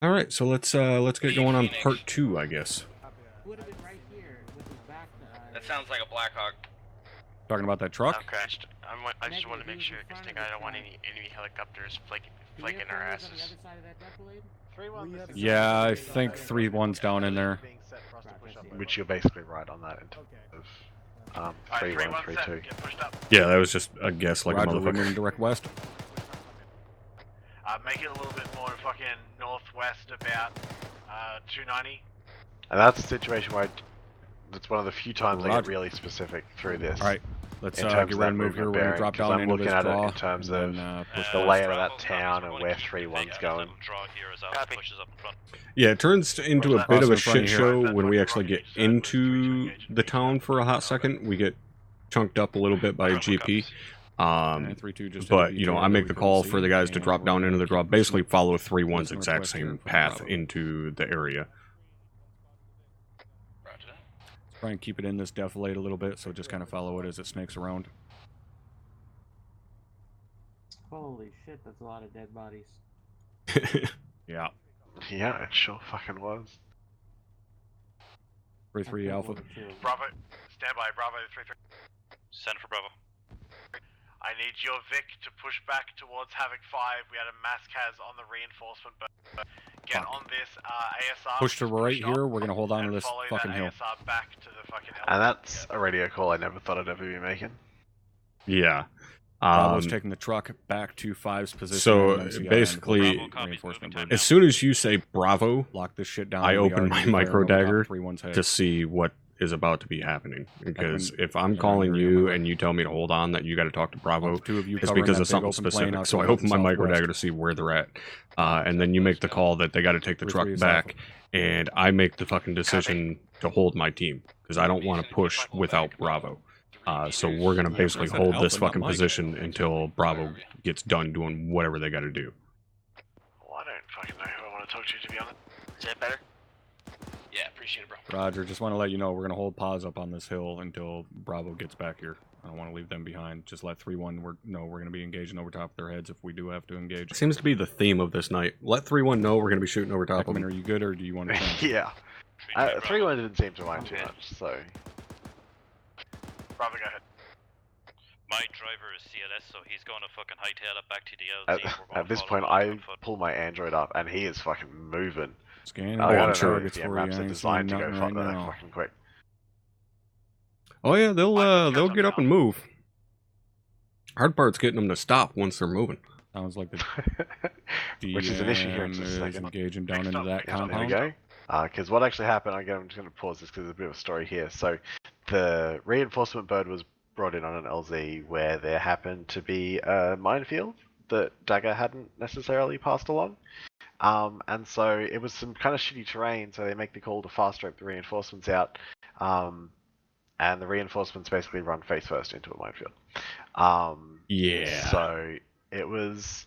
All right, so let's get going on part 2, I guess. Would have been right here with his back to us. That sounds like a Blackhawk. Talking about that truck? I've crashed. I just want to make sure, because I don't want any enemy helicopters flaking our asses. Yeah, I think 3-1's down in there. Which you're basically right on that in terms of 3-1, 3-2. Yeah, that was just a guess like Roger, a we're motherfucker. moving direct west. Make it a little bit more fucking northwest, about 290. And that's a situation where it's one of the few times I get really specific through this. Alright, let's in get terms of ready that to move here. movement We're going to bearing, drop 'cause down I'm into looking this at it draw. in terms and of push the layout of that town and where 3-1's going. Yeah, it turns into a bit of a shit show That's when what we the actually get rocket said, was into engage. the town for a hot second. We get chunked up a little bit by GP. And 3-2 just But, you know, I make the call for the guys to drop down into the draw, basically follow 3-1's Northwest exact here same from path Bravo. into the area. Roger that. Let's try and keep it in this defilade a little bit, so just kind of follow it as it snakes around. Holy shit, that's a lot of dead bodies. Yeah. Yeah, it sure fucking was. 3-3 Alpha. Bravo, stand by, Bravo 3-3. Send for Bravo. I need your Vic to push back towards Havoc 5. We had a mass cas on the reinforcement, but get Fuck. on this ASR. Push to right up here. We're going to hold on to and this follow fucking that hill. ASR back to the fucking And that's a radio call I never thought I'd ever be making. Yeah. Bravo's taking the truck back to 5's position. So, and MCI basically, on the reinforcement bird. as soon as you say Bravo, Lock this shit down. I We open are my gonna fire micro over top dagger 3-1's head. to see what is about to be happening. Because if I'm yeah, calling I'm you very- and you tell me to hold on, that you got to talk to Bravo, Two of you it's covering because that of big something open plain specific. out So I towards open my micro southwest. dagger to see where they're at. And then you make the call that they got to take the truck 3-3 is back, and I make the fucking decision to hold my team. Because I don't want to push without Bravo. So we're going to basically said hold Alpha, this not fucking Mike. position until Bravo gets done doing whatever they got to do. Well, I don't fucking know who I want to talk to be honest. Is that better? Yeah, appreciate it, bro. Roger, just want to let you know we're going to hold pause up on this hill until Bravo gets back here. I don't want to leave them behind. Just let 3-1 know we're going to be engaging over top of their heads if we do have to engage. Seems to be the theme of this night. Let 3-1 know we're going to be shooting over top of Beckman, them. are you good or do you want to change? Yeah. 3-1 didn't seem to mind too much, so... Bravo, go ahead. My driver is CLS, so he's going to fucking hightail it back to the LZ. At this point, I pull my Android up, and he is fucking moving. Scanning I don't know targets if the for maps you. I are ain't designed to seeing go nothing right now. fucking quick. Oh yeah, they'll get up and move. Hard part's getting them to stop once they're moving. Sounds like the Which is an issue here in DM just a is second. engaging down into that There we compound. go. Because what actually happened, I'm just going to pause this because there's a bit of a story here. So the reinforcement bird was brought in on an LZ where there happened to be a minefield that Dagger hadn't necessarily passed along. And so it was some kind of shitty terrain, so they make the call to fast rope the reinforcements out. And the reinforcements basically run face first into a minefield. Yeah. So it was...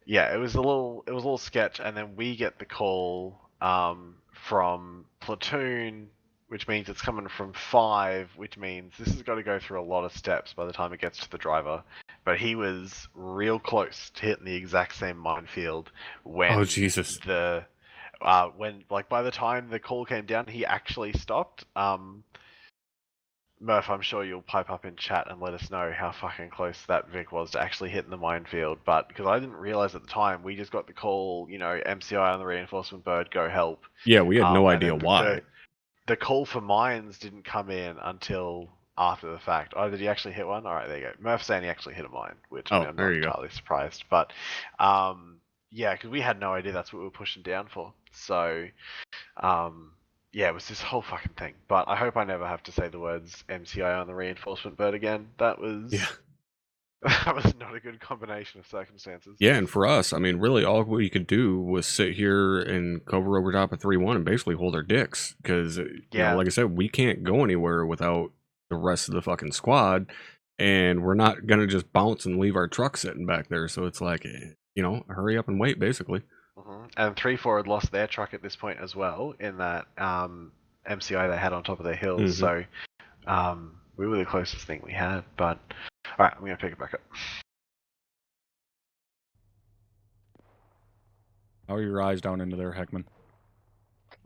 Yeah, it was a little sketch, and then we get the call from platoon, which means it's coming from 5, which means this has got to go through a lot of steps by the time it gets to the driver. But he was real close to hitting the exact same minefield when Oh Jesus. when by the time the call came down, he actually stopped. Murph, I'm sure you'll pipe up in chat and let us know how fucking close that Vic was to actually hitting the minefield. But because I didn't realize at the time, we just got the call, MCI on the reinforcement bird, go help. Yeah, we had no and idea then why. The call for mines didn't come in until after the fact. Oh, did he actually hit one? All right, there you go. Murph's saying he actually hit a mine, which I'm not entirely surprised. But yeah, because we had no idea that's what we were pushing down for. So yeah, it was this whole fucking thing. But I hope I never have to say the words MCI on the reinforcement bird again. That was that was not a good combination of circumstances. Yeah, and for us, I mean, really all we could do was sit here and cover over top of 3-1 and basically hold our dicks. Because, like I said, we can't go anywhere without the rest of the fucking squad. And we're not going to just bounce and leave our truck sitting back there. So it's like, hurry up and wait, basically. And 3-4 had lost their truck at this point as well in that MCI they had on top of their hills. So we were the closest thing we had. But alright, I'm going to pick it back up. How are your eyes down into there, Heckman?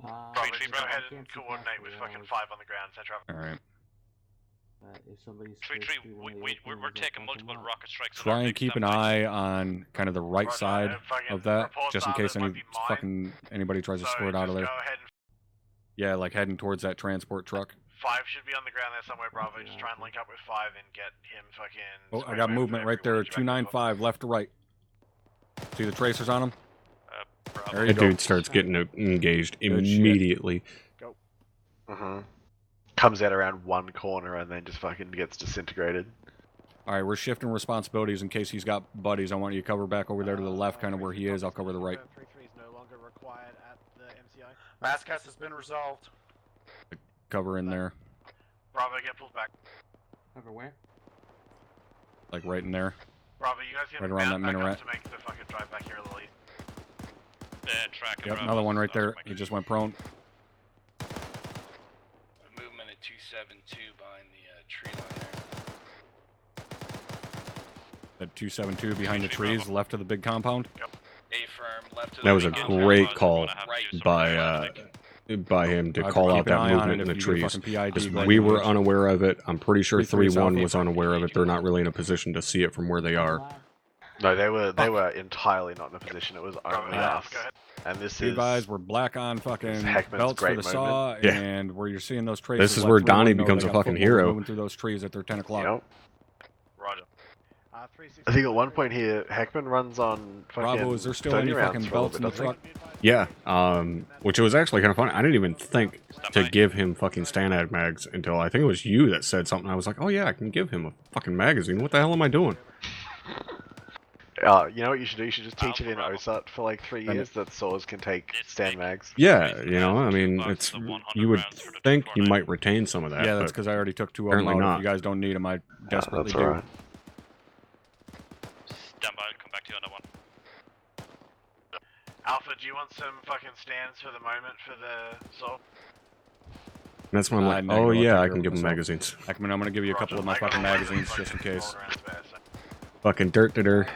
Probably Tree, go ahead I and can't see coordinate past with the fucking walls. 5 on the ground, center up. All right. If somebody's Tree, switched through one of the we're openings, taking I'll fuck multiple 'em up. rocket strikes. on Try our and big keep an stem eye on kind of the right Roger, side fucking of that, reports just in are case that it any might be mine. fucking anybody tries to So squirt out of just there. go ahead and Yeah, like heading towards that transport truck. 5 should be on the ground there somewhere, Bravo. Roger, Just try and roger. link up with 5 and get him fucking. Oh, I squared got away movement with right there. everyone. 295, left to right. See the tracers on him? Bravo. There you That go. dude starts getting engaged Good shit. immediately. Comes out around one corner and then just fucking gets disintegrated. All right, we're shifting responsibilities in case he's got buddies. I want you to cover back over there to the left, kind of where he is. I'll cover the right. 3-3 is no longer required at the MCI. Masscast has been resolved. Cover in there, Bravo, get pulled back. Over where? like right in there. Bravo, you guys can Right around mount that back minaret. up to make the fucking drive back here a little easy. Tracking Yep, Bravo. another one right there. He just went prone. Movement at 272 behind the tree line there. At 272 behind the trees, left of the big compound. A firm left to That the was a big great compound, call right. by him to I'd call keep out an eye that on movement it in the if you get a trees. fucking PID Because going we on were it. unaware of it. I'm pretty sure 3-3 3-1 south. was unaware of it. They're not really in a position to see it from where they are. No, they were entirely not in a position. It was only us. Go ahead. And this Be is advised, we're black on fucking Heckman's belts for great the saw, Yeah. and where you're seeing those tracers. This is let where 3-1 Donnie know becomes they a got fucking footballs hero. Moving through those trees at their 10 o'clock. Yep. Roger. I think at one point here, Heckman runs on fucking Bravo, is there still 30 any rounds fucking for a little belts in the bit, doesn't truck? Yeah, which was actually kind of funny. I didn't even think to give him fucking Stanad mags until I think it was you that said something. I was like, oh yeah, I can give him a fucking magazine. What the hell am I doing? You know what you should do? You should just teach it in Bravo. OSUT for like 3 years that saws can take stand mags. Yeah, you know, I mean, it's you would think you might retain some of that. Yeah, that's but because I already took 2 of them apparently out. not. If you guys don't need them, I desperately That's do. alright. Stand by, come back to you on that one. Alpha, do you want some fucking stands for the moment for the saw? That's when I'm like, Negative, oh I'll yeah, take I care can of give him myself. magazines. Heckman, I'm gonna give you a couple of my fucking magazines just in case. Fucking dirt to dirt.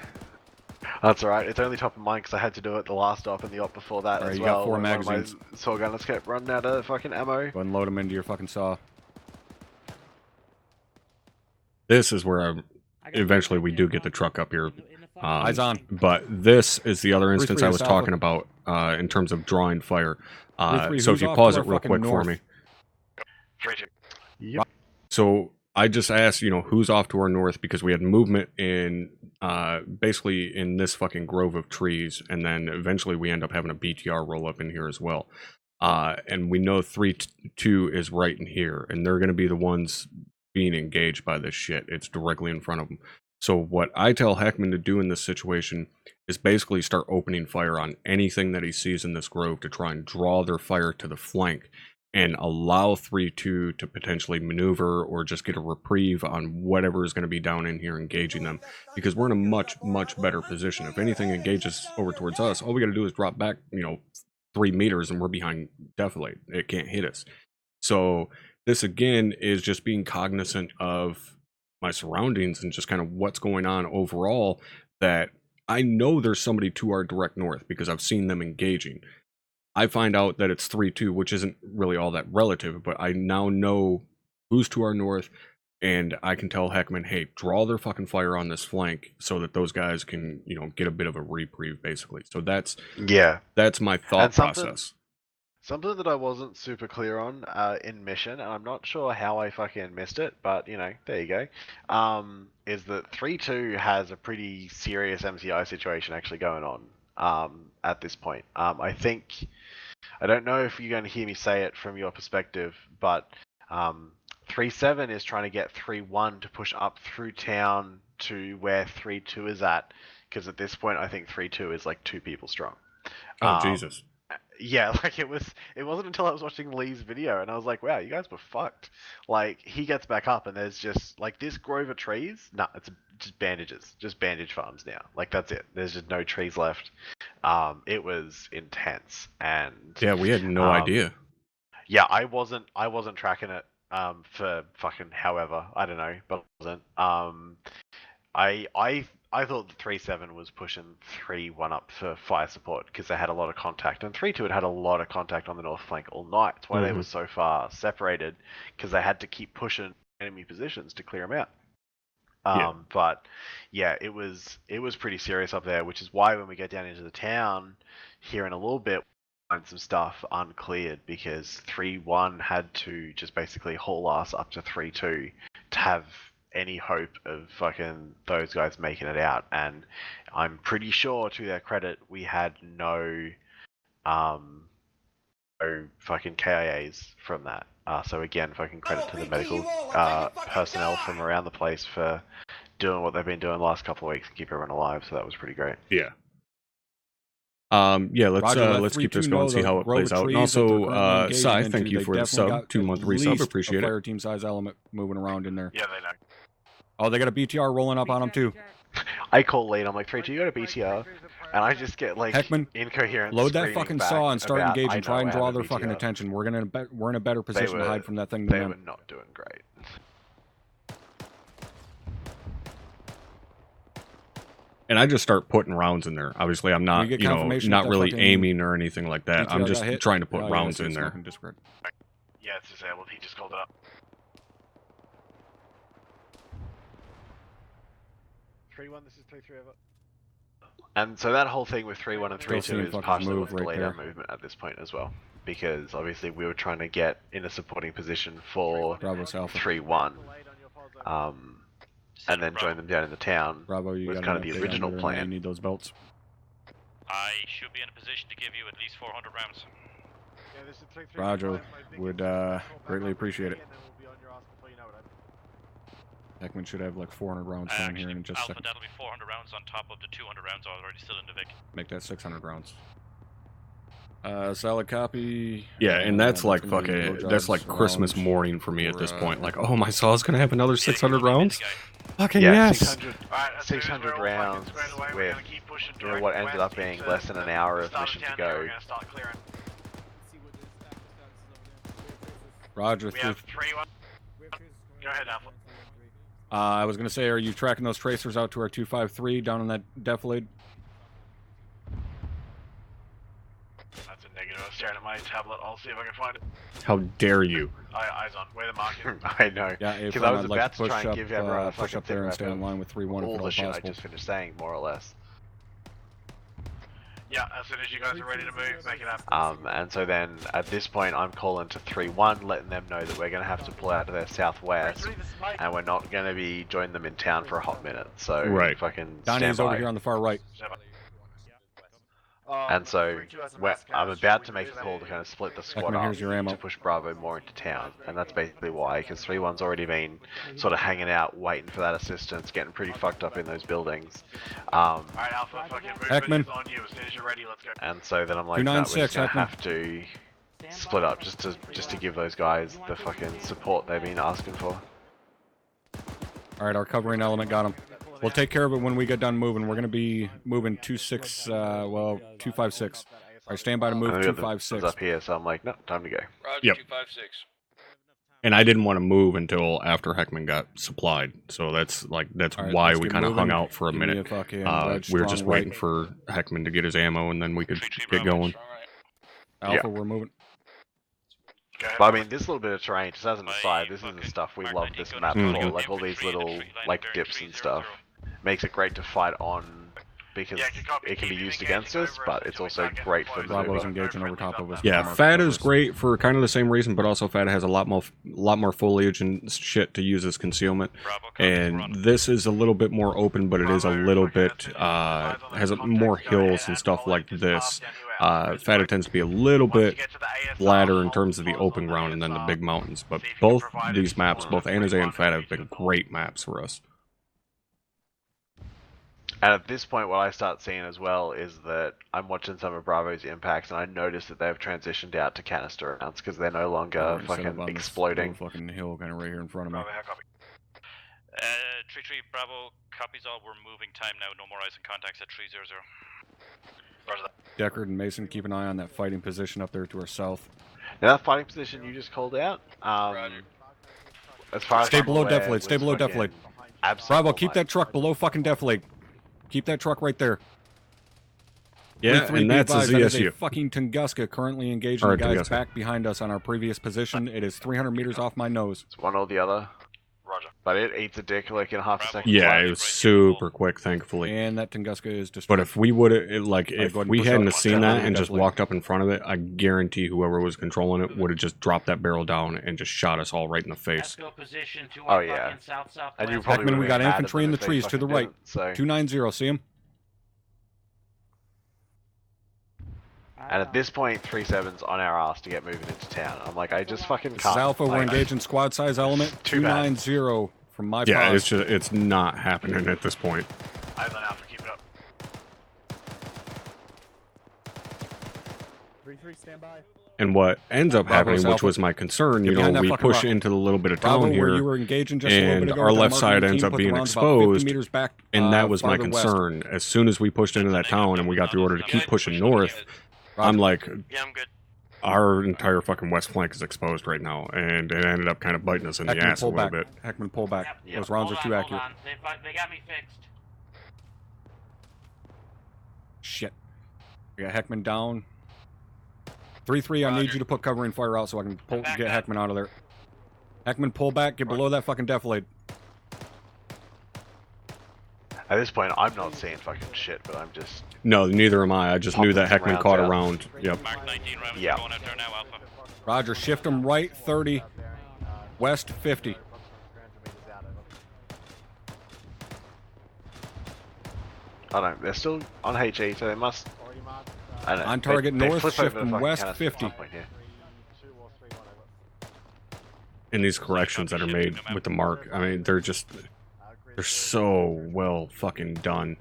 That's alright. It's only top of mind because I had to do it the last op and the op before that Alright, as you got well. 4 when one of my magazines. saw gunners kept running out of fucking ammo. Go ahead and load them into your fucking saw. This is where eventually we do get the truck up here. Eyes on. But this is the other instance 3-3 I to was south talking of- about in terms of drawing fire. 3-3, So who's if you off pause to it our real fucking quick for north? me. 3-2. Yep. So I just asked, you know, who's off to our north because we had movement in basically in this fucking grove of trees, and then eventually we end up having a BTR roll up in here as well. And we know 3-2 is right in here, and they're going to be the ones being engaged by this shit. It's directly in front of them. So what I tell Heckman to do in this situation is basically start opening fire on anything that he sees in this grove to try and draw their fire to the flank and allow 3-2 to potentially maneuver or just get a reprieve on whatever is going to be down in here engaging them, because we're in a much, much better position. If anything engages over towards us, all we got to do is drop back, you know, 3 meters and we're behind defilade. It can't hit us. So this again is just being cognizant of my surroundings and just kind of what's going on overall, that I know there's somebody to our direct north because I've seen them engaging. I find out that it's 3-2, which isn't really all that relative, but I now know who's to our north, and I can tell Heckman, hey, draw their fucking fire on this flank so that those guys can, you know, get a bit of a reprieve, basically. So that's my thought process. Something that I wasn't super clear on in mission, and I'm not sure how I fucking missed it, but, you know, there you go, is that 3-2 has a pretty serious MCI situation actually going on at this point. I think, I don't know if you're going to hear me say it from your perspective, but 3-7 is trying to get 3-1 to push up through town to where 3-2 is at, because at this point I think 3-2 is like 2 people strong. Oh, Jesus. Yeah, like it wasn't until I was watching Lee's video and I was like, wow, you guys were fucked. Like, he gets back up and there's just, like, this grove of trees, nah, it's just bandages, just bandage farms now. Like, that's it. There's just no trees left. It was intense, and yeah, we had no idea. Yeah, I wasn't tracking it for fucking however, I don't know, but I wasn't. I I thought the 3-7 was pushing 3-1 up for fire support because they had a lot of contact, and 3-2 had a lot of contact on the north flank all night. That's why they were so far separated, because they had to keep pushing enemy positions to clear them out. But yeah, it was pretty serious up there, which is why when we get down into the town here in a little bit, we'll find some stuff uncleared because 3-1 had to just basically haul ass up to 3-2 to have any hope of fucking those guys making it out. And I'm pretty sure, to their credit, we had no fucking KIAs from that. So again, fucking credit to the medical personnel from around the place for doing what they've been doing the last couple of weeks and keep everyone alive. So that was pretty great. Yeah. Let's keep this going, see how it plays out. And also, Sai, thank you for the sub, 2-month resub, appreciate it. Fire team size element moving around in there. Yeah, they know. Oh, they got a BTR rolling up on them too. I call lead, I'm like, 3-2, you got a BTR? And I just get like Heckman, incoherent. load that fucking saw and start engaging. Try and draw their fucking attention. We're in a better position to hide from that thing than them. They were not doing great. And I just start putting rounds in there. Obviously, I'm not, not really aiming or anything like that. I'm just trying to put rounds in there. Yeah, it's disabled. He just called it up. 3-1, this is 3-3 over. And so that whole thing with 3-1 and 3-2 is partially what's delayed our movement at this point as well. Because obviously we were trying to get in a supporting position for 3-1. And then join them down in the town. Bravo, you was kind of the original plan. You need those belts. I should be in a position to give you at least 400 rounds. Roger, would greatly appreciate it. Heckman should have like 400 rounds down here in just a second. That'll be 400 rounds on top of the 200 rounds already still in the Vic. Make that 600 rounds. Solid copy. Yeah, and that's like fucking, that's like Christmas morning for me at this point. Like, oh, my saw's gonna have another 600 rounds? Fucking yes! 600 rounds with, you know, what ended up being less than an hour of mission to go. Roger. We have 3-1. Go ahead, Alpha. I was gonna say, are you tracking those tracers out to our 253 down in that defilade? That's a negative. I was staring at my tablet. I'll see if I can find it. How dare you? Eyes on. Where the marking? I know. Yeah, because I was about to try and give everyone a push up there and stay in line with 3-1 all if the at shit all I possible. just finished saying, more or less. Yeah, as soon as you guys are ready to move, make it happen. And so then, at this point, I'm calling to 3-1, letting them know that we're going to have to pull out to their southwest, and we're not going to be joining them in town for a hot minute. So, fucking Donnie's over here on the far right. And so, I'm about to make a call to kind of split the squad up to push Bravo more into town, and that's basically why, because 3-1's already been sort of hanging out, waiting for that assistance, getting pretty fucked up in those buildings. Alright, Alpha, fucking Heckman. on you. As soon as you're ready, let's go. And so then I'm like, no, we're just gonna have to split up just to give those guys the fucking support they've been asking for. Alright, our covering element got him. We'll take care of it when we get done moving. We're going to be moving 256. Alright, stand by to move 256. Up here, so I'm like, no, time to go. Roger, yep. 256. And I didn't want to move until after Heckman got supplied, so that's why we kind of hung out for a minute. We were just waiting for Heckman to get his ammo, and then we could get going. Alpha, we're moving. But I mean, this little bit of terrain, just as an aside, this is the stuff we love this map for, like all these little like dips and stuff. Makes it great to fight on because it can be used against us, but it's also great for Bravo's engaging over top of us. Yeah, Fat is great for kind of the same reason, but also Fat has a lot more foliage and shit to use as concealment. And this is a little bit more open, but it is a little bit has more hills and stuff like this. Fata tends to be a little bit flatter in terms of the open ground and then the big mountains. But both these maps, both Anaze and Fata, have been great maps for us. And at this point, what I start seeing as well is that I'm watching some of Bravo's impacts, and I notice that they've transitioned out to canister rounds because they're no longer fucking exploding. Fucking hill kind of right here in front of me. 3-3 Bravo, copies all. We're moving time now. No more eyes and contacts at 3-0. Deckard and Mason, keep an eye on that fighting position up there to our south. Now that fighting position you just called out, as far as stay below defilade, stay below defilade. Bravo, keep that truck below fucking defilade. Keep that truck right there. Yeah, and that's a That is ZSU. a fucking Tunguska currently engaging the guys back behind us on our previous position. It is 300 meters off my nose. It's one or the other. Roger. But it eats a dick like in half a second. Yeah, it was super quick, thankfully. And that Tunguska is destroyed. But if we would have, like, if we hadn't seen that and just definitely. walked up in front of it, I guarantee whoever was controlling it would have just dropped that barrel down and just shot us all right in the face. Position to Oh yeah. And you probably Heckman, we got would've been infantry in mad the if they trees to the fucking right. didn't, so. 290, see him? And at this point, 3-7's on our ass to get moving into town. I'm like, I just fucking This can't. is Alpha, we're like, engaging squad size element. Too bad. 290 from my Yeah, pause. it's not happening at this point. Eyes on Alpha, keep it up. 3-3, stand by. And what ends up Bravo's happening, which Alpha. was my concern, Get you behind know, that we fucking push rock. into the little bit of Bravo, town where here, you were engaging just a little and bit ago our with that left Mark side 19, ends up put the being rounds about 50 exposed, meters back, and that was my farther west. concern. As soon as we pushed into that town and we got the order to keep pushing north, I'm like, Yeah, I'm good. our entire fucking west flank is exposed right now, and it ended up kind of biting us in the Heckman, ass a pull little back. bit. Heckman, pull back. Yep. Those rounds are too accurate. They got me fixed. Shit. We got Heckman down. 3-3, I need you to put covering fire out so I can get Heckman out of there. Heckman, pull back. Get below that fucking defilade. At this point, I'm not seeing fucking shit, but I'm just. No, neither am I. I just knew that Popping Heckman rounds caught a out. round. Yep. Mark 19 rounds Yeah. going out there now, Alpha. Roger, shift them right 30, west 50. I don't. They're still on HE, so they must. I don't know. On target they north, flip shift over the them fucking west canister at 50. some point here. And these corrections that are made with the mark, I mean, they're so well fucking done.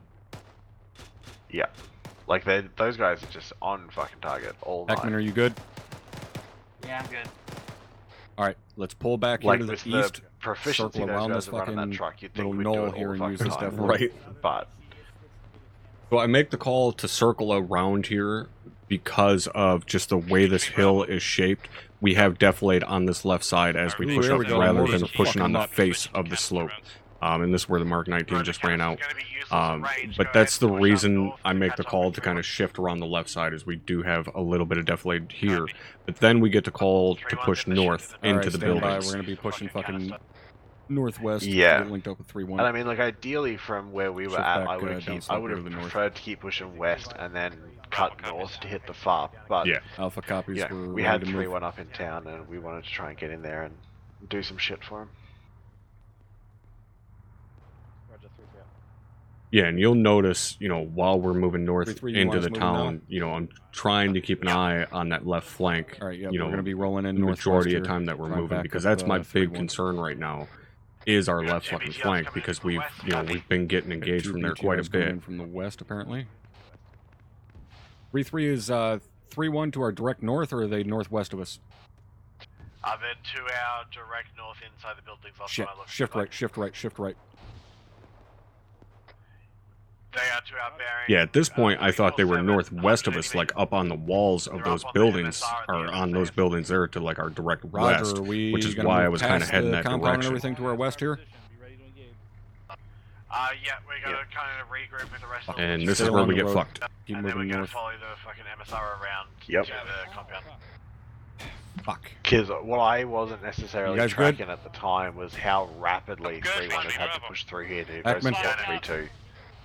Yeah. Like, those guys are just on fucking target all night. Heckman, are you good? Yeah, I'm good. Alright, let's pull back Like, here to with the east. the proficiency circle those around guys this are running that fucking truck, you'd little think we'd do knoll it all here the and fucking use this time. defilade. Right. But So I make the call to circle around here because of just the way this hill is shaped. We have defilade on this left side as we Ooh, push there up we go. rather Mortars than are pushing on fucking the up. face of the slope. And this is where the Mark 19 just ran out. Gonna be useless at range. But Go that's ahead the and push up reason north I and make catch the up call with to the kind of tree shift around the left side, as we do have a little bit of defilade here. But then we get to call to push north into Alright, the stand by. buildings. We're going to be pushing fucking northwest. Yeah. To get linked up with 3-1. and I mean, like, ideally from where we were Shift at, back, I would down have slope here to the north. preferred to keep pushing west and then cut north to hit the FAR. But Yeah. Alpha copies. yeah, We're we ready had to move. 3-1 up in town, and we wanted to try and get in there and do some shit for him. Yeah, and you'll notice, you know, while we're moving north 3-3, you into want us the moving town, you know, I'm trying to keep an eye on that left flank. Alright, yeah, you we're know, going to be rolling in the northwest majority here. of time that we're Try and moving, back because up, that's my big 3-1. concern right now, is our left fucking flank, because we've, you know, we've been getting engaged from there quite a BTRs coming bit. in from the west, apparently. 3-3 is 3-1 to our direct north, or are they northwest of us? They're to our direct north inside the buildings. Last Shit. time I looked. Shift right, shift right, shift right. They are to our bearing. Yeah, at this point, I thought they were 347, northwest of us, 130 like up on the walls of They're those up on the buildings, MSR at the or end of on the those day. buildings there to like our direct Roger, west, are we which is gonna why I move was kind of past heading the that compound direction. and everything to our west here? Yeah, we're gonna kind of regroup with the rest of And them. this is Stay where along we the get road. fucked. Keep And then we're moving gonna north. follow the fucking MSR around Yep. to the compound. Fuck. Because what I wasn't necessarily You guys good? tracking at the time was how rapidly I'm good, 3-1 has had to Bravo. push through here to go Heckman. support 3-2.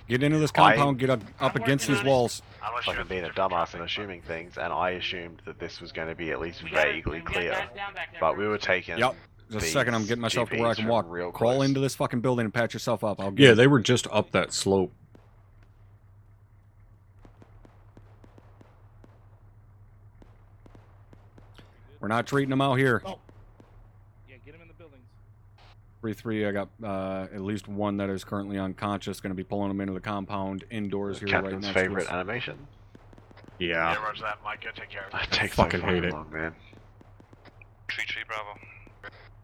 Get into this compound, get up against these walls. Unless you're Fucking being a dumbass and assuming things, and I assumed that this was going to be at least vaguely clear. But we were taking. Yep. Just a second, I'm these getting myself to where I GPs can from walk. real Crawl close. into this fucking building and patch yourself up. I'll get Yeah, it. they were just up that slope. We're not treating them out here. Yeah, get him in the buildings. 3-3, I got at least one that is currently unconscious. Going to be pulling them into the compound indoors here right Captain's next to favorite us. animation. Yeah. Yeah, roger that, Mike. Go take care of I it. take fucking so hate it. long, man. 3-3 Bravo.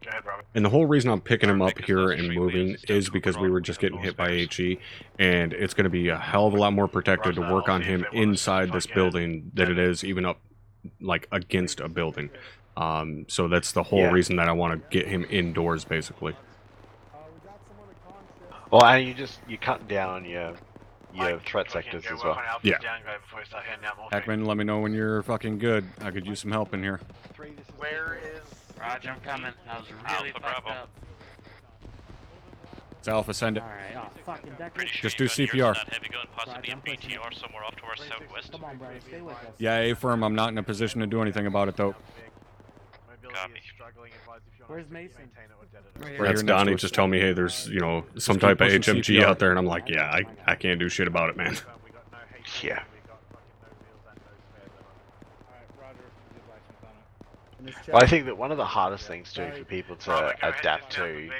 Go ahead, Robert. And the whole reason I'm picking him up here and moving is because we were just getting hit by HE, and it's going to be a hell of a lot more protected to work on him inside this building than it is even up, like, against a building. So that's the whole Yeah. reason that I want to get him indoors, basically. Well, and you cutting down on your your threat sectors as well. Yeah. Hackman, let me know when you're fucking good. I could use some help in here. Where is... Roger, I'm coming. I was really Alpha, fucked Bravo. up. It's Alpha, send it. Alright, oh, fucking deck. Pretty sure Just you do got yours CPR. in that heavy gun, possibly I'm a pushing it. BTR somewhere off to our southwest. Come on, brother, stay with us. Yeah, A-firm, I'm not in a position to do anything about it, though. Copy. Where's Mason? Right That's here next Donnie to us. just tell me, hey, there's, you know, some keep type of pushing HMG CPR. out there, and I'm like, yeah, I can't do shit about it, man. Yeah. Alright, Roger. Good license on it. Well, I think that one of the hardest things too for people to adapt to,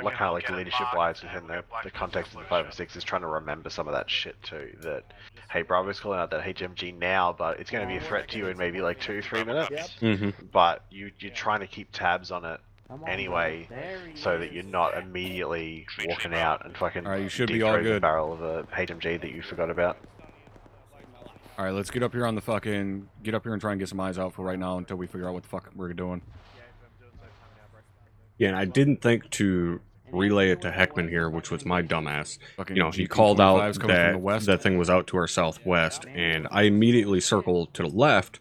like kind of like leadership-wise within the context of the 506, is trying to remember some of that shit too. That hey, Bravo's calling out that HMG now, but it's going to be a threat to you in maybe like 2-3 minutes. Mm-hmm. But you're trying to keep tabs on it anyway, so that you're not immediately walking out and fucking Alright, you should be all the good. barrel of a HMG that you forgot about. Alright, let's get up here on the fucking... Get up here and try and get some eyes out for right now until we figure out what the fuck we're doing. Yeah, and I didn't think to relay it to Heckman here, which was my dumbass. Fucking You know, he GP called out 25s coming from the that west. that thing was out to our southwest, and I immediately circled to the left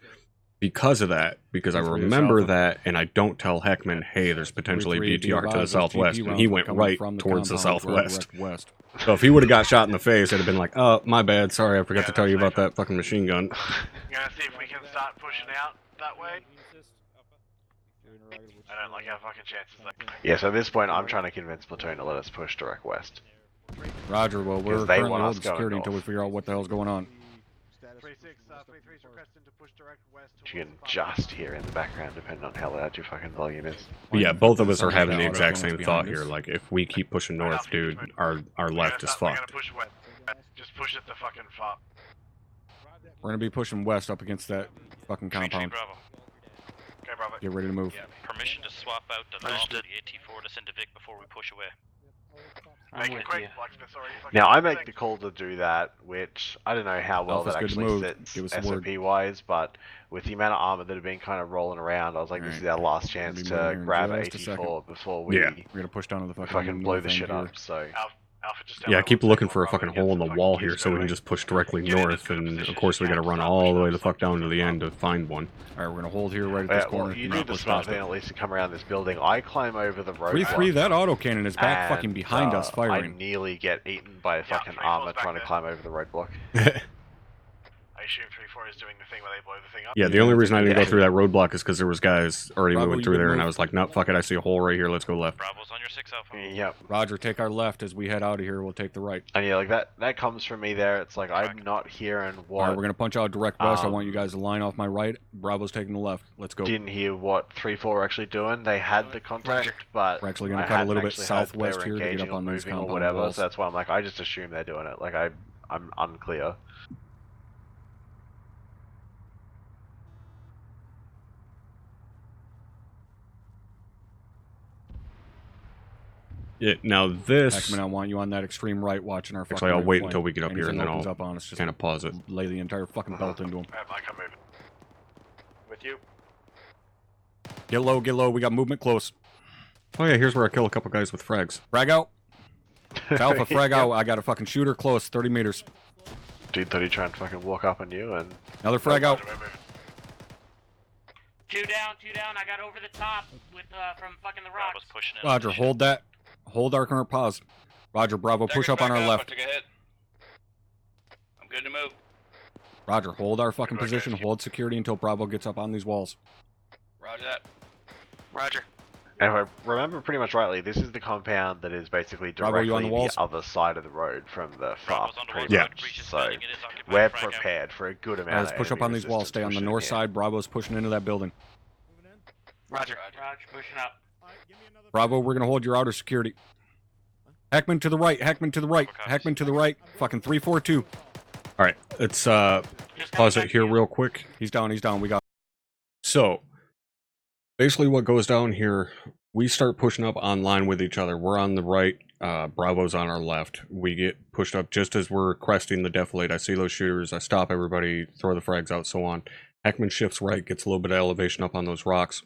because of that, because I 3-3 remember south. that, and I don't tell Heckman, hey, there's potentially 3-3 BTR to the advised, those southwest, GP and rounds he were went coming right from the towards the compound, southwest. direct west. So if he would have got shot in the face, it'd have been like, oh, my bad, sorry, I forgot to tell you about that fucking machine gun. I'm gonna see if we can start pushing out that way. I don't like our fucking chances. Yeah, so at this point, I'm trying to convince Platoon to let us push direct west. Roger, well, we're 'Cause they currently want us holding going security until we north. figure out what the hell's going on. 3-6's requesting to push direct west. You can just hear in the background, depending on how loud your fucking volume is. But yeah, both of us are having the Auto exact phones same behind thought us. here. Like, if we keep pushing north, dude, our left is We're gonna fucked. push west. Just push it the fucking far. We're gonna be pushing west up against that fucking compound. Bravo. Okay, bravo. Get ready to move. Yeah, permission to swap out the north of the AT4 to send a Vic before we push away. Make with it quick, you. Blacksmith's already fucking Now, I moving. make the call to do that, which I don't know how well Alpha's that good to actually move. sits Give us the word. SOP-wise, but with the amount of armor that have been kind of rolling around, I was like, this Alright. is our last We'll chance be to moving here in grab just a second. AT4 before we Yeah. We're gonna push down to the fucking, fucking blow north the end shit here. up, so... Alpha just Yeah, I keep looking for a Bravo fucking to get hole in the some wall fucking here keys so we going. can just push directly Get in as north, good a and position of course as we you gotta can run to start all the pushing way up the fuck down to something the to end to find one. Alright, we're gonna hold here right at Yeah, this corner. well, you Do do not the push smart past thing it. at least to come around this building. I climb over the road. 3-3, that autocannon is back fucking behind us I firing. nearly get eaten by a fucking 3-4's armor back trying to there. climb over the roadblock. I assume 3-4 is doing the thing where they blow the thing up. Yeah, the only reason I didn't go Yeah. through that roadblock is because there was guys already Bravo, moving you through can there, and move. I was like, nope, fuck it, I see a hole right here, let's go left. Bravo's on your 6 Alpha. Yep. Roger, take our left as we head out of here. We'll take the right. And yeah, like that comes from me there. It's like I'm not hearing what Alright, we're gonna punch out direct west. I want you Um, guys to line off my right. Bravo's taking the left. Let's go. didn't hear what 3-4 were actually doing. They had the contact, but We're actually gonna I cut a hadn't little bit actually heard if they southwest were here to get engaging up on or these moving or compound whatever. walls. So that's why I'm like, I just assume they're doing it. Like I'm unclear. Yeah, now this, Heckman, I want you on that extreme right, watching our fucking actually, I'll right wait flank. until we get up here, and Anything then opens I'll up on us, just kind of pause it. lay the entire fucking belt into them. Alright, Mike, I'm moving. With you. Get low. We got movement close. Oh yeah, here's where I kill a couple guys with frags. Frag out. It's Alpha, frag out. I got a fucking shooter close, 30 meters. Dude thought he'd try and fucking walk up on you and Another frag out. Two down. I got over the top with from fucking the rocks. Bravo's pushing in. Roger, hold that. Hold our current pause. Roger, Bravo, push up on our left. Took a hit. I'm good to move. Roger, hold our fucking position. Hold security until Bravo gets up on these walls. Roger that. Roger. And if I remember pretty much rightly, this is the compound that is basically Bravo, directly you on the walls? other side of the road from the FAR. Bravo's on the wall. Yeah. Breach is So building, it is occupied. we're Frag out. prepared for a good amount. Alright, let's of push up enemy on these walls. resistance Stay on the pushing north in. side. Bravo's pushing into that building. Roger, pushing up. Bravo, we're gonna hold your outer security. Heckman to the right. Heckman to the right. Heckman to the right. Fucking 3-4-2. All right, let's Just pause coming it back here to you. real quick. He's down. We got. So, basically what goes down here, we start pushing up online with each other. We're on the right, Bravo's on our left. We get pushed up just as we're cresting the defilade. I see those shooters, I stop everybody, throw the frags out, so on. Heckman shifts right, gets a little bit of elevation up on those rocks.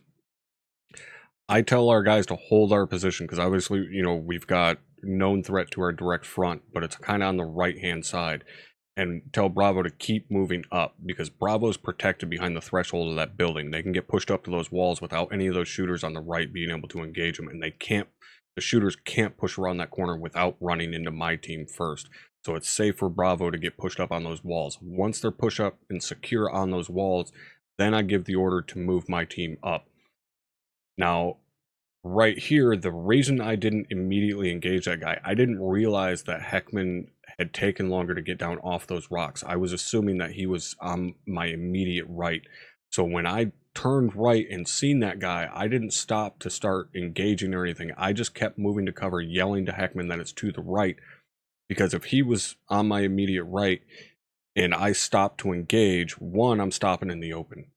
I tell our guys to hold our position, because obviously, you know, we've got known threat to our direct front, but it's kind of on the right-hand side. And tell Bravo to keep moving up, because Bravo's protected behind the threshold of that building. They can get pushed up to those walls without any of those shooters on the right being able to engage them, and the shooters can't push around that corner without running into my team first. So it's safe for Bravo to get pushed up on those walls. Once they're pushed up and secure on those walls, then I give the order to move my team up. Now, right here, the reason I didn't immediately engage that guy, I didn't realize that Heckman had taken longer to get down off those rocks. I was assuming that he was on my immediate right. So when I turned right and seen that guy, I didn't stop to start engaging or anything. I just kept moving to cover, yelling to Heckman that it's to the right, because if he was on my immediate right and I stopped to engage, one, I'm stopping in the open.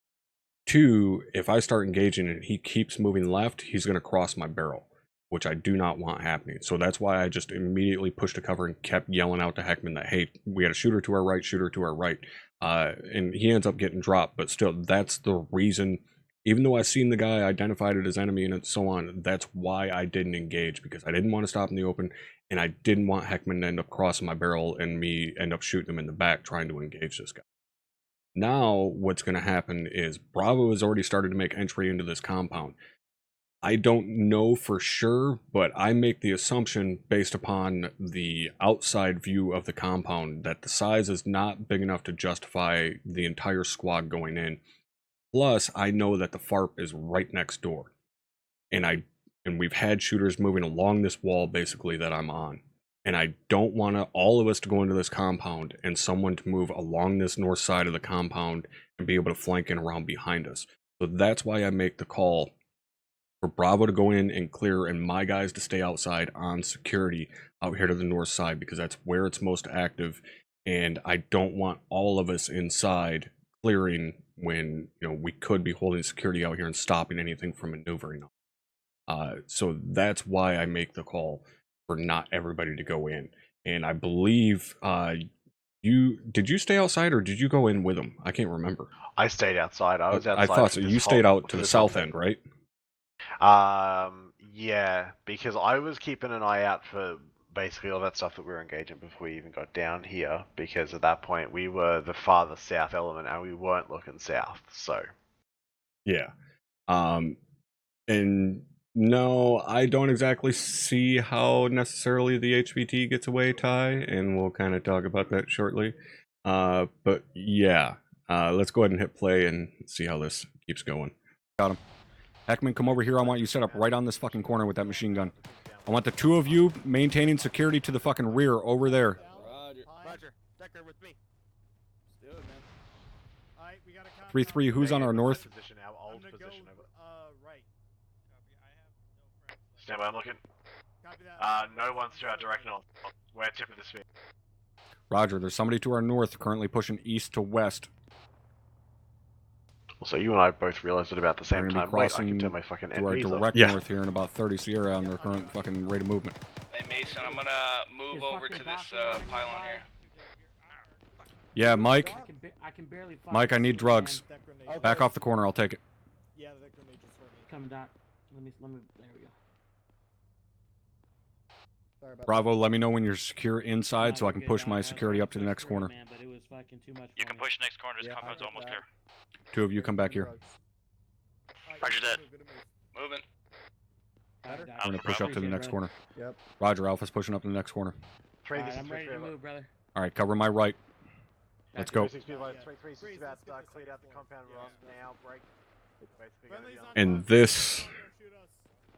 Two, if I start engaging and he keeps moving left, he's going to cross my barrel, which I do not want happening. So that's why I just immediately pushed to cover and kept yelling out to Heckman that, hey, we got a shooter to our right, shooter to our right. And he ends up getting dropped, but still, that's the reason. Even though I seen the guy, identified it as enemy and so on, that's why I didn't engage, because I didn't want to stop in the open, and I didn't want Heckman to end up crossing my barrel and me end up shooting him in the back trying to engage this guy. Now, what's going to happen is Bravo has already started to make entry into this compound. I don't know for sure, but I make the assumption based upon the outside view of the compound that the size is not big enough to justify the entire squad going in. Plus, I know that the FARP is right next door. And we've had shooters moving along this wall basically that I'm on. And I don't want all of us to go into this compound and someone to move along this north side of the compound and be able to flank in around behind us. So that's why I make the call for Bravo to go in and clear and my guys to stay outside on security out here to the north side, because that's where it's most active. And I don't want all of us inside clearing when, you know, we could be holding security out here and stopping anything from maneuvering. So that's why I make the call for not everybody to go in. And I believe did you stay outside or did you go in with them? I can't remember. I stayed outside. I was outside. I thought so. You stayed out to the south end, right? Yeah, because I was keeping an eye out for basically all that stuff that we were engaging before we even got down here, because at that point we were the farther south element and we weren't looking south, so. Yeah. And no, I don't exactly see how necessarily the HVT gets away, Ty, and we'll kind of talk about that shortly. But yeah, let's go ahead and hit play and see how this keeps going. Got him. Heckman, come over here. I want you set up right on this fucking corner with that machine gun. I want the two of you maintaining security to the fucking rear over there. Roger. Decker with me. Let's do it, man. All right, we got a 3-3, who's on our north? Position, our old position. Right. Stand by, I'm looking. Copy that. No one's to our direct north. We're tip of the spear. Roger, there's somebody to our north currently pushing east to west. So you and I both realized it about the same time. Wait, I can Crossing turn my fucking to our NVs off. direct north here in about 30 Sierra on their current fucking rate of movement. Hey Mason, I'm gonna move over to this pylon here. Yeah, Mike. I can barely Mike, I need drugs. Back off the corner, I'll take it. Yeah, the grenade just hurt me. Coming down. Let me, there we go. Sorry about Bravo, let me know when you're secure inside so I can push my security up to the next corner. Man, but it was fucking too much You can push next corner, this compound's almost clear. Two of you come back here. Roger that. Moving. I'm gonna push up to the next corner. Yep. Roger, Alpha's pushing up to the next corner. Alright, I'm ready to move, brother. Alright, cover my right. Let's go. 3-3 about cleared out the compound now. Break. And this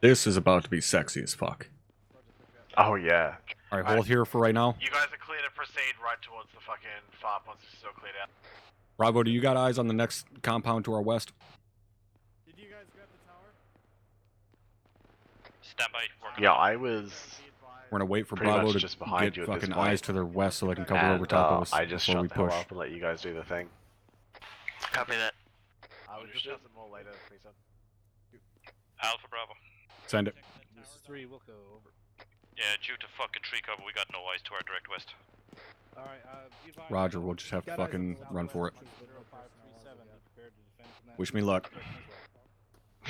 is about to be sexy as fuck. Oh yeah. Alright, hold here for right now. You guys are clear to proceed right towards the fucking FARP once it's still cleared out. Bravo, do you got eyes on the next compound to our west? Did you guys grab the tower? Stand by. Yeah, I was. We're gonna wait for Pretty Bravo much to just behind get you at this fucking point. eyes to their west so they can cover And, over top of us I just before we shut the hell push. up and let you guys do the thing. Copy that. I will discuss it more later, Lisa. Alpha Bravo. Send it. This is 3, we'll go over. Yeah, due to fucking tree cover, we got no eyes to our direct west. Alright, Roger, we'll just have to fucking run for it. Wish me luck. I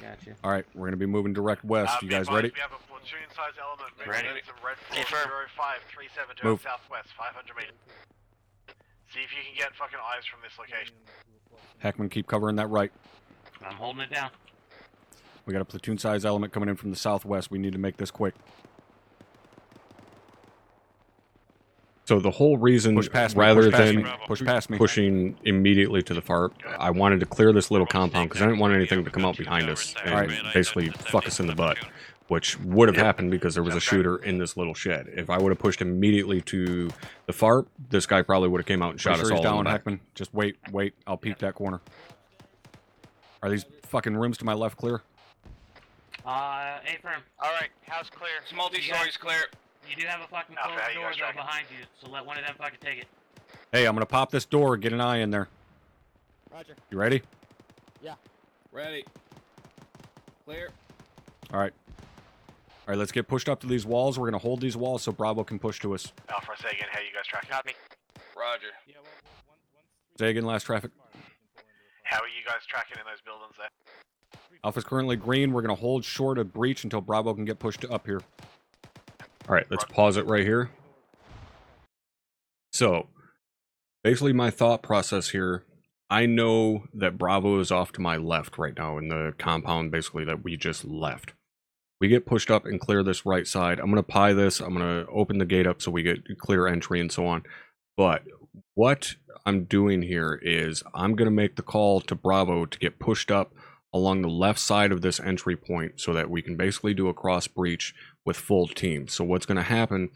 got Gotcha. All right, we're gonna be moving direct west. You guys ready? We have a platoon-sized element moving Ready. into Red Force Affirm. 0537 to Move. our southwest, 500 meters. See if you can get fucking eyes from this location. Heckman, keep covering that right. I'm holding it down. We got a platoon-sized element coming in from the southwest. We need to make this quick. So the whole reason, Push past me, rather push past than me, push past me. pushing immediately to the far, I wanted to clear this little compound because I didn't want anything to come out behind us and basically fuck us in the butt, which would have happened because there was a shooter in this little shed. If I would have pushed immediately to the far, this guy probably would have came out and shot Make us sure all he's in down, the back. Heckman. Just wait. I'll peek that corner. Are these fucking rooms to my left clear? A-firm. Alright, house clear. It's multi-stories clear. You do have a fucking Alpha, closed how you door guys though tracking? behind you, so let one of them fucking take it. Hey, I'm gonna pop this door. Get an eye in there. Roger. You ready? Ready. Clear. All right. All right, let's get pushed up to these walls. We're gonna hold these walls so Bravo can push to us. Alpha, say again, how you guys tracking? Copy. Roger. Say again, last traffic. How are you guys tracking in those buildings there? Alpha's currently green. We're gonna hold short of breach until Bravo can get pushed up here. All right, let's pause it right here. So, basically my thought process here, I know that Bravo is off to my left right now in the compound basically that we just left. We get pushed up and clear this right side. I'm going to pie this. I'm going to open the gate up so we get clear entry and so on. But what I'm doing here is I'm going to make the call to Bravo to get pushed up along the left side of this entry point so that we can basically do a cross breach with full team. So what's going to happen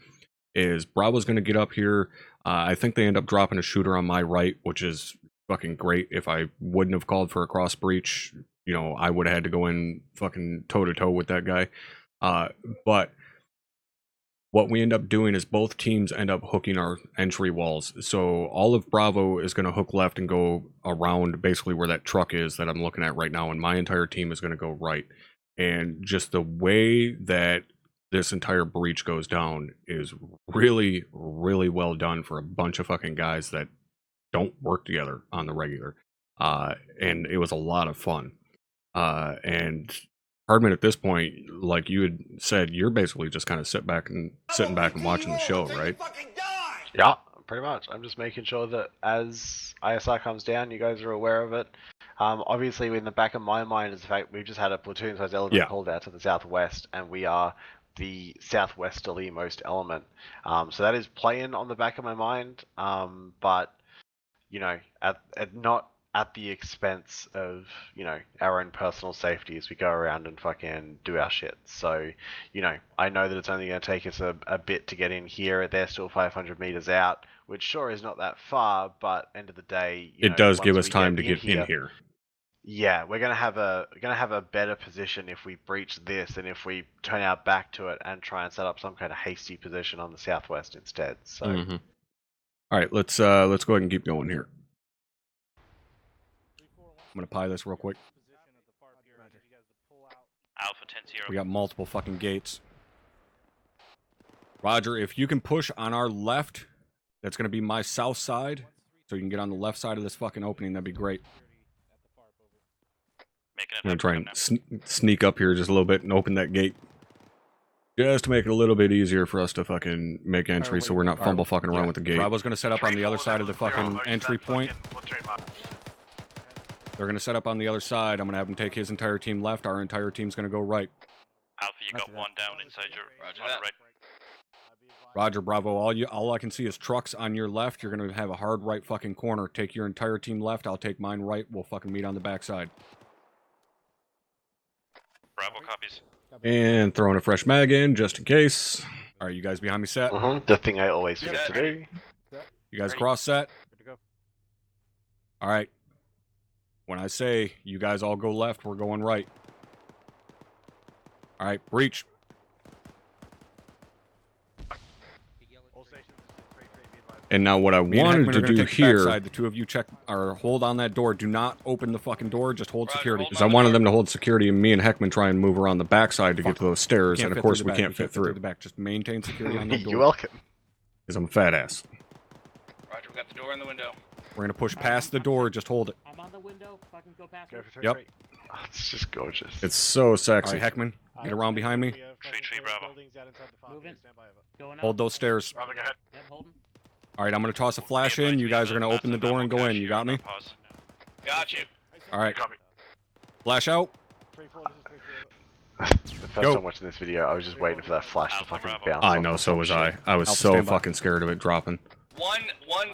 is Bravo's going to get up here. I think they end up dropping a shooter on my right, which is fucking great. If I wouldn't have called for a cross breach, you know, I would have had to go in fucking toe to toe with that guy. But what we end up doing is both teams end up hooking our entry walls. So all of Bravo is going to hook left and go around basically where that truck is that I'm looking at right now. And my entire team is going to go right. And just the way that this entire breach goes down is really, really well done for a bunch of fucking guys that don't work together on the regular. And it was a lot of fun. And Hardman, at this point, like you had said, you're basically just kind of sitting back and watching the show, right? Yeah, pretty much. I'm just making sure that as ISR comes down, you guys are aware of it. Obviously, in the back of my mind is the fact we've just had a platoon-sized element called out to the southwest, and we are the southwesterly most element. So that is playing on the back of my mind, but you know, not at the expense of, you know, our own personal safety as we go around and fucking do our shit. So, you know, I know that it's only going to take us a bit to get in here. They're still 500 meters out, which sure is not that far, but end of the day, it does give us time to get in here. Yeah, we're gonna have a better position if we breach this than if we turn our back to it and try and set up some kind of hasty position on the southwest instead. So, all right, let's go ahead and keep going here. I'm gonna pie this real quick. Alpha 10-0. We got multiple fucking gates. Roger, if you can push on our left, that's gonna be my south side, so you can get on the left side of this fucking opening. That'd be great. I'm gonna try and sneak up here just a little bit and open that gate, just to make it a little bit easier for us to fucking make entry, so we're not fumble fucking around with the gate. Bravo's gonna set up on the other side of the fucking entry point. They're gonna set up on the other side. I'm gonna have them take his entire team left. Our entire team's gonna go right. Alpha, you got one down inside your right. Roger, Bravo. All I can see is trucks on your left. You're gonna have a hard right fucking corner. Take your entire team left. I'll take mine right. We'll fucking meet on the backside. Bravo copies. And throwing a fresh mag in just in case. All right, you guys behind me set? The thing I always forget to do. You guys cross set? All right. When I say you guys all go left, we're going right. All right, breach. And now what I wanted to do here, the two of you check or hold on that door. Do not open the fucking door. Just hold security. because I wanted them to hold security, and me and Heckman try and move around the backside to get to those stairs, and of course we can't fit through. The back. Just maintain security on the door. You're welcome. Because I'm a fat ass. Roger, we got the door in the window. We're gonna push past the door. Just hold it. I'm on the window. Fucking go past it. Yep. It's just gorgeous. It's so sexy. All right, Heckman, get around behind me. Tree, Bravo. Moving. Going up. Hold those stairs. Bravo, go ahead. Yep, holding. All right, I'm gonna toss a flash in. You guys are gonna open the door and go in. You got me? Got you. All right. Copy. Flash out. The first Go. time watching this video, I was just waiting for that flash to fucking bounce. I off know, the so top was shit. I. I was Alpha, so stand by. fucking scared of it dropping. One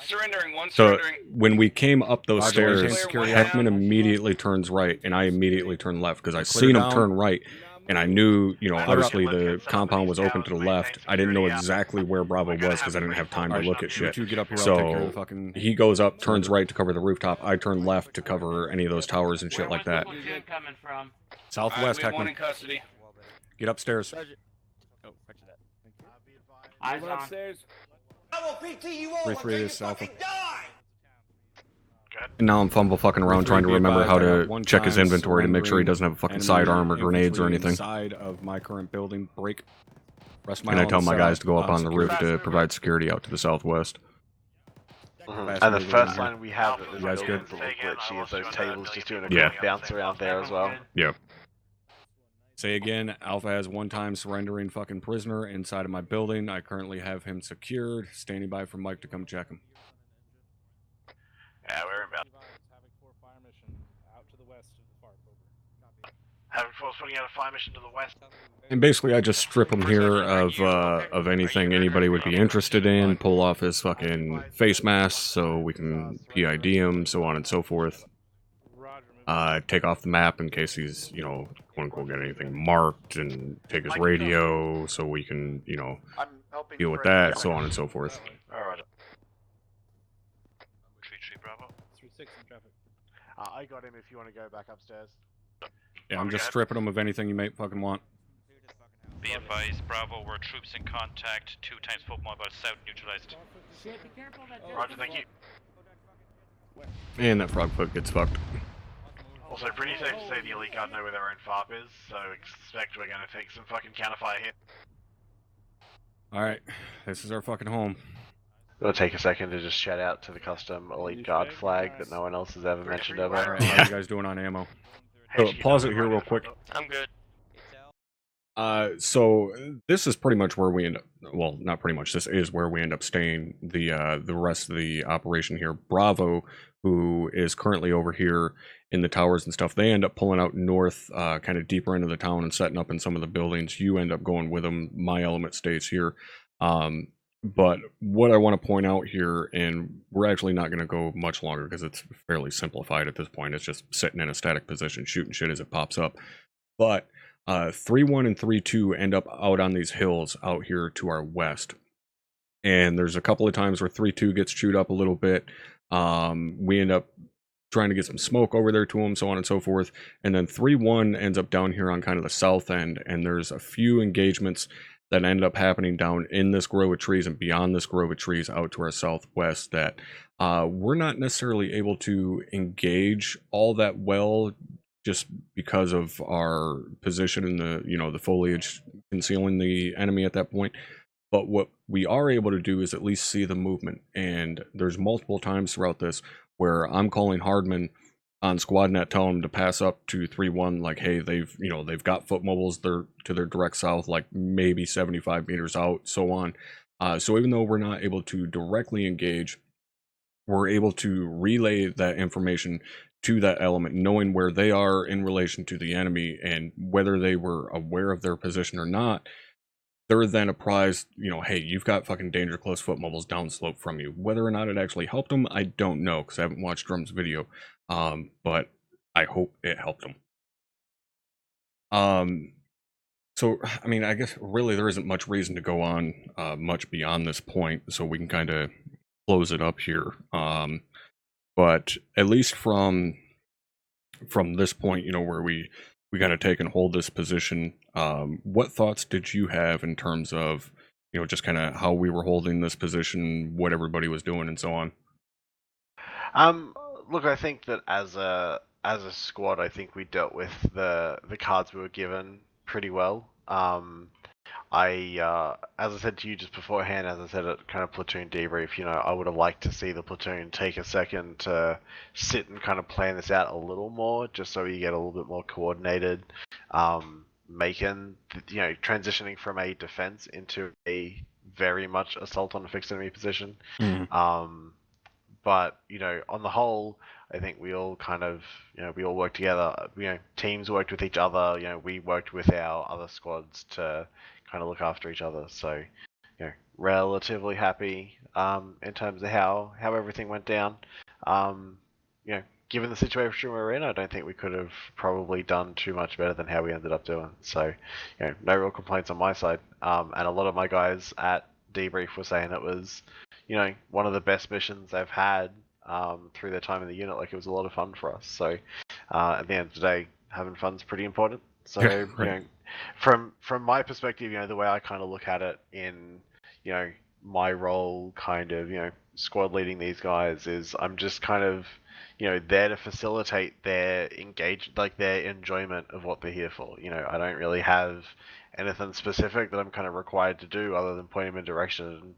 surrendering. One So surrendering. when we came up those Roger, stairs, security Heckman down. immediately turns right, and I immediately turned left because I Clear seen him down. turn right, and I knew, you know, Clear obviously up. the compound was open to the left. I didn't know exactly where Bravo was because I didn't have time to look at You shit. two get up here. I'll take care of the So fucking. he goes up, turns right to cover the rooftop. I turn left to cover any of those towers and shit Where like was that. the platoon coming from? Southwest, we have one Heckman. in custody. Get upstairs. Oh, roger that. Eyes on. Upstairs. 3-3 is Alpha. And now I'm fumble fucking around trying to Be remember how advised, I got to one check his time inventory to make sure he surrendering doesn't have a fucking enemy sidearm or grenades or infantry anything. Inside of my current building, break. Rest my And I tell element my set guys to go up on the roof security. to provide security out to the southwest. And the first line we have that You guys good? is a little glitchy is those tables just doing a Yeah. quick bounce around there as well. Yep. Say again, Alpha has one time surrendering fucking prisoner inside of my building. I currently have him secured, standing by for Mike to come check him. Yeah, we're inbound. Having force putting out a fire mission to the west. And basically, I just strip him here of anything anybody would be interested in, pull off his fucking face mask so we can PID him, so on and so forth. Take off the map in case he's, you know, quote unquote, get anything marked, and take his radio so we can, you know, deal with that, so on and so forth. Alright. Tree, Bravo. I got him if you want to go back upstairs. Yeah, I'm just stripping him of anything you may fucking want. Be advised, Bravo, we're troops in contact. 2 times foot mobile south neutralized. Shit, be careful of that Roger, thank you. And that frog foot gets fucked. Also, pretty safe to say the elite guard know where their own FARP is, so expect we're gonna take some fucking counterfire hit. Alright, this is our fucking home. It'll take a second to just shout out to the custom elite guard flag that no one else has ever mentioned ever. Alright, how you guys doing on ammo? So, pause it here real quick. I'm good. So this is pretty much where we end up. Well, not pretty much. This is where we end up staying the rest of the operation here. Bravo, who is currently over here in the towers and stuff, they end up pulling out north, kind of deeper into the town and setting up in some of the buildings. You end up going with them. My element stays here. But what I want to point out here, and we're actually not going to go much longer because it's fairly simplified at this point. It's just sitting in a static position, shooting shit as it pops up. But 3-1 and 3-2 end up out on these hills out here to our west. And there's a couple of times where 3-2 gets chewed up a little bit. We end up trying to get some smoke over there to them, so on and so forth. And then 3-1 ends up down here on kind of the south end. And there's a few engagements that end up happening down in this grove of trees and beyond this grove of trees out to our southwest that we're not necessarily able to engage all that well, just because of our position in the, you know, the foliage concealing the enemy at that point. But what we are able to do is at least see the movement. And there's multiple times throughout this where I'm calling Hardman on SquadNet, telling them to pass up to 3-1, like, hey, they've got foot mobiles, they're to their direct south, like maybe 75 meters out, so on. So even though we're not able to directly engage, we're able to relay that information to that element, knowing where they are in relation to the enemy, and whether they were aware of their position or not. They're then apprised, you know, hey, you've got fucking danger close foot mobiles downslope from you. Whether or not it actually helped them, I don't know, because I haven't watched Drum's video. But I hope it helped them. So, I mean, I guess really there isn't much reason to go on much beyond this point, so we can kind of close it up here. But at least from this point, you know, where we kind of take and hold this position, what thoughts did you have in terms of, you know, just kind of how we were holding this position, what everybody was doing, and so on? Look, I think that as a squad, I think we dealt with the cards we were given pretty well. as I said to you just beforehand, as I said at kind of platoon debrief, you know, I would have liked to see the platoon take a second to sit and kind of plan this out a little more, just so you get a little bit more coordinated, making, you know, transitioning from a defense into a very much assault on a fixed enemy position. But, you know, on the whole, I think we all kind of, you know, we all worked together. You know, teams worked with each other. You know, we worked with our other squads to kind of look after each other. So, you know, relatively happy in terms of how everything went down. You know, given the situation we're in, I don't think we could have probably done too much better than how we ended up doing. So, you know, no real complaints on my side. And a lot of my guys at debrief were saying it was, you know, one of the best missions they've had through their time in the unit. Like, it was a lot of fun for us. So at the end of the day, having fun's pretty important. So yeah, right. You know, from my perspective, you know, the way I kind of look at it in, you know, my role, kind of, you know, squad leading these guys, is I'm just kind of, you know, there to facilitate their their enjoyment of what they're here for. You know, I don't really have anything specific that I'm kind of required to do other than point them in direction and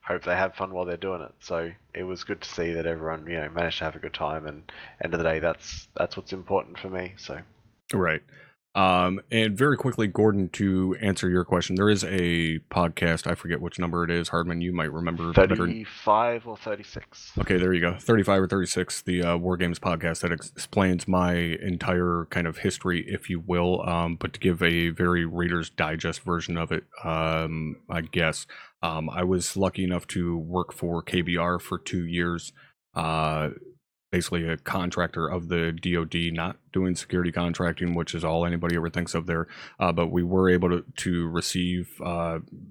hope they have fun while they're doing it. So it was good to see that everyone, you know, managed to have a good time, and end of the day, that's what's important for me. So right. And very quickly, Gordon, to answer your question, there is a podcast, I forget which number it is, Hardman, you might remember. 35 or 36. Okay, there you go. 35 or 36, the War Games podcast that explains my entire kind of history, if you will, but to give a very Reader's Digest version of it, I guess. I was lucky enough to work for KBR for 2 years, basically a contractor of the DoD, not doing security contracting, which is all anybody ever thinks of there. But we were able to receive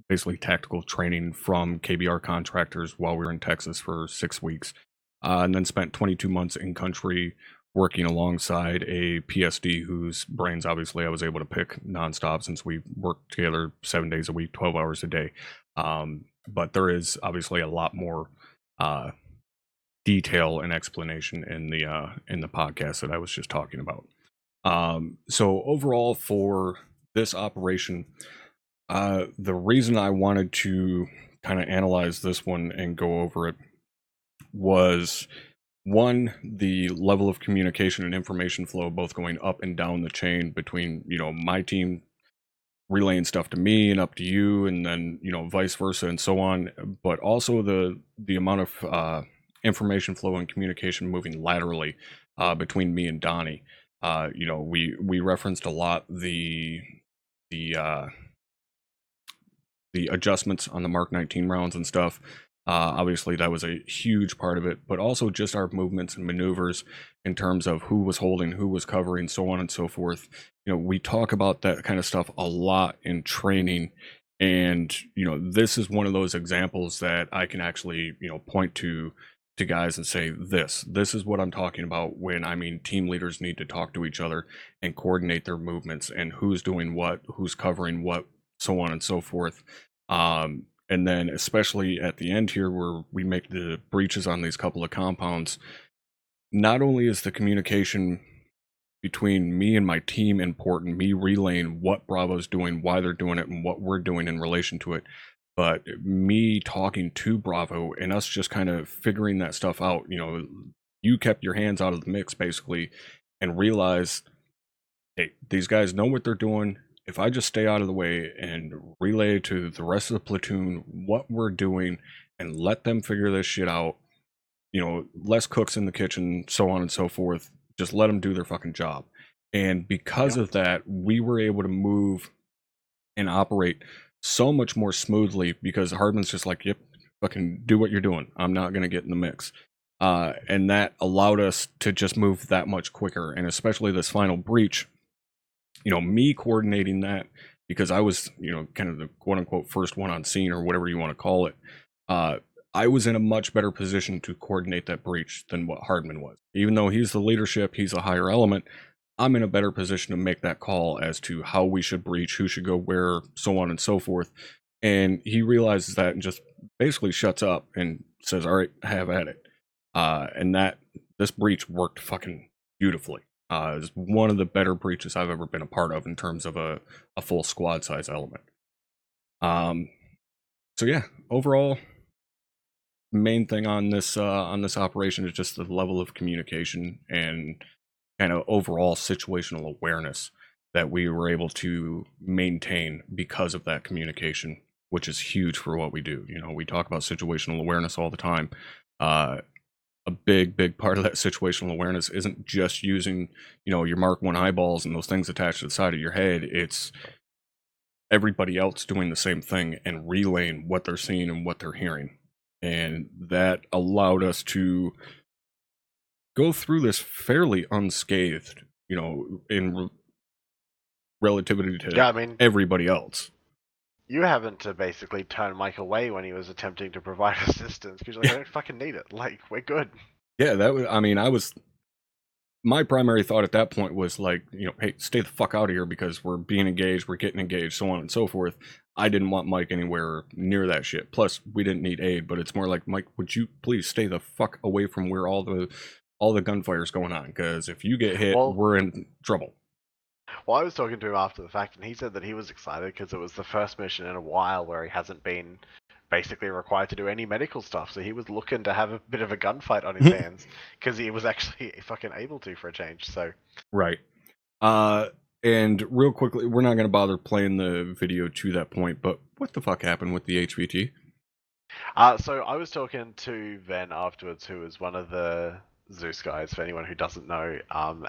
basically tactical training from KBR contractors while we were in Texas for 6 weeks, and then spent 22 months in country working alongside a PSD whose brains obviously I was able to pick nonstop, since we worked together 7 days a week, 12 hours a day. But there is obviously a lot more detail and explanation in the podcast that I was just talking about. So overall, for this operation, the reason I wanted to kind of analyze this one and go over it was, one, the level of communication and information flow both going up and down the chain between, you know, my team relaying stuff to me and up to you, and then, you know, vice versa and so on, but also the amount of information flow and communication moving laterally between me and Donnie. You know, we referenced a lot the adjustments on the Mark 19 rounds and stuff. Obviously that was a huge part of it, but also just our movements and maneuvers in terms of who was holding, who was covering, so on and so forth. You know, we talk about that kind of stuff a lot in training, and, you know, this is one of those examples that I can actually, you know, point to guys and say, this is what I'm talking about when I mean team leaders need to talk to each other and coordinate their movements and who's doing what, who's covering what, so on and so forth. And then especially at the end here where we make the breaches on these couple of compounds, not only is the communication between me and my team important, me relaying what Bravo's doing, why they're doing it, and what we're doing in relation to it, but me talking to Bravo and us just kind of figuring that stuff out. You know, you kept your hands out of the mix basically and realized, hey, these guys know what they're doing. If I just stay out of the way and relay to the rest of the platoon what we're doing and let them figure this shit out, you know, less cooks in the kitchen, so on and so forth, just let them do their fucking job. And because of that, we were able to move and operate so much more smoothly, because Hardman's just like, yep, fucking do what you're doing. I'm not going to get in the mix. And that allowed us to just move that much quicker. And especially this final breach, you know, me coordinating that, because I was, you know, kind of the quote unquote first one on scene or whatever you want to call it. I was in a much better position to coordinate that breach than what Hardman was. Even though he's the leadership, he's a higher element, I'm in a better position to make that call as to how we should breach, who should go where, so on and so forth. And he realizes that and just basically shuts up and says, all right, have at it. And that this breach worked fucking beautifully. It's one of the better breaches I've ever been a part of in terms of a full squad size element. So yeah, overall, main thing on this operation is just the level of communication and kind of overall situational awareness that we were able to maintain because of that communication, which is huge for what we do. You know, we talk about situational awareness all the time. A big part of that situational awareness isn't just using, you know, your Mark 1 eyeballs and those things attached to the side of your head. It's everybody else doing the same thing and relaying what they're seeing and what they're hearing. And that allowed us to go through this fairly unscathed, you know, in relativity to everybody else. You happened to basically turn Mike away when he was attempting to provide assistance because you're like, I don't fucking need it. Like, we're good. Yeah, that was, I mean, my primary thought at that point was like, you know, hey, stay the fuck out of here because we're being engaged, we're getting engaged, so on and so forth. I didn't want Mike anywhere near that shit. Plus, we didn't need aid, but it's more like, Mike, would you please stay the fuck away from where all the gunfire's going on? Because if you get hit, we're in trouble. Well, I was talking to him after the fact, and he said that he was excited because it was the first mission in a while where he hasn't been basically required to do any medical stuff. So he was looking to have a bit of a gunfight on his hands because he was actually fucking able to for a change. So right. And real quickly, we're not going to bother playing the video to that point, but what the fuck happened with the HVT? So I was talking to Ven afterwards, who was one of the Zeus guys, for anyone who doesn't know,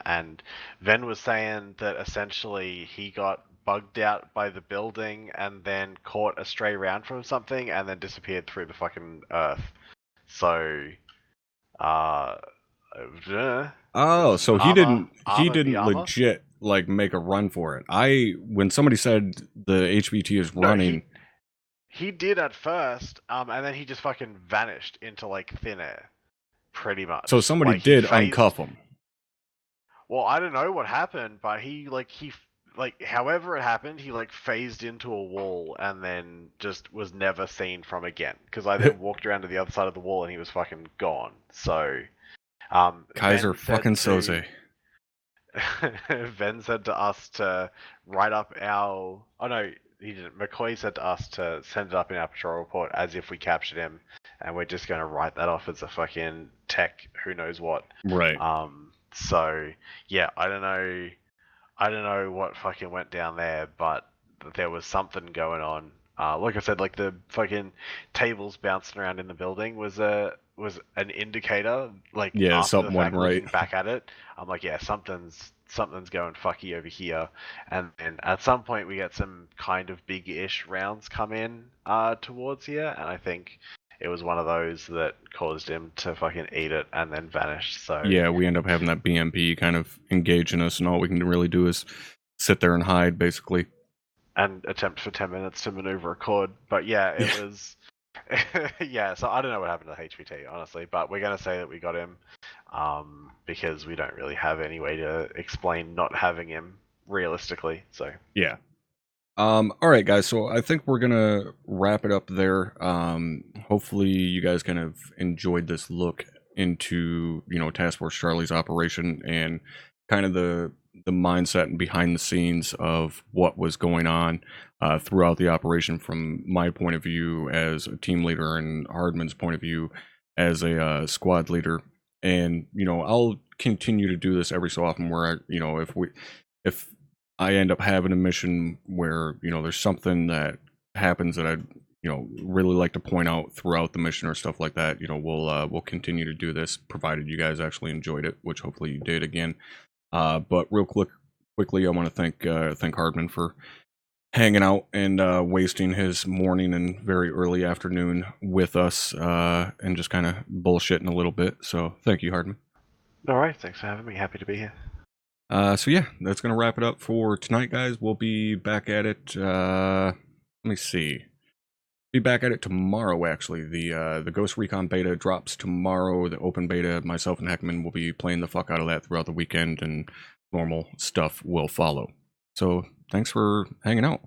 and Ven was saying that essentially he got bugged out by the building and then caught a stray round from something and then disappeared through the fucking earth. So, oh, so he didn't legit like make a run for it. When somebody said the HVT is running, he did at first, and then he just fucking vanished into like thin air. Pretty much. So somebody did uncuff him. Well, I don't know what happened, but he however it happened, he like phased into a wall and then just was never seen from again. Because I then walked around to the other side of the wall and he was fucking gone. So, Kaiser fucking Soze. Ven said to us to write up our. Oh no, he didn't. McCoy said to us to send it up in our patrol report as if we captured him. And we're just going to write that off as a fucking tech who knows what. Right. So, yeah, I don't know what fucking went down there, but there was something going on. Like I said, like the fucking tables bouncing around in the building was an indicator. Like, yeah, something went right. Back at it, I'm like, yeah, something's going fucky over here. And at some point we get some kind of big-ish rounds come in towards here, and I think it was one of those that caused him to fucking eat it and then vanish. So yeah, we end up having that BMP kind of engaging us, and all we can really do is sit there and hide, basically. And attempt for 10 minutes to maneuver a cord. But yeah, it was... yeah, so I don't know what happened to HVT, honestly, but we're going to say that we got him because we don't really have any way to explain not having him realistically, so... Yeah. All right, guys, so I think we're going to wrap it up there. Hopefully you guys kind of enjoyed this look into, you know, Task Force Charlie's operation and kind of the mindset and behind the scenes of what was going on throughout the operation from my point of view as a team leader and Hardman's point of view as a squad leader. And, you know, I'll continue to do this every so often where, you know, if I end up having a mission where, you know, there's something that happens that I'd, you know, really like to point out throughout the mission or stuff like that, you know, we'll continue to do this provided you guys actually enjoyed it, which hopefully you did again. But real quickly, I want to thank Hardman for hanging out and wasting his morning and very early afternoon with us and just kind of bullshitting a little bit. So thank you, Hardman. All right, thanks for having me. Happy to be here. So yeah, that's gonna wrap it up for tonight, guys. We'll be back at it. Let me see. Be back at it tomorrow. Actually, the Ghost Recon beta drops tomorrow. The open beta, myself and Heckman will be playing the fuck out of that throughout the weekend, and normal stuff will follow. So thanks for hanging out.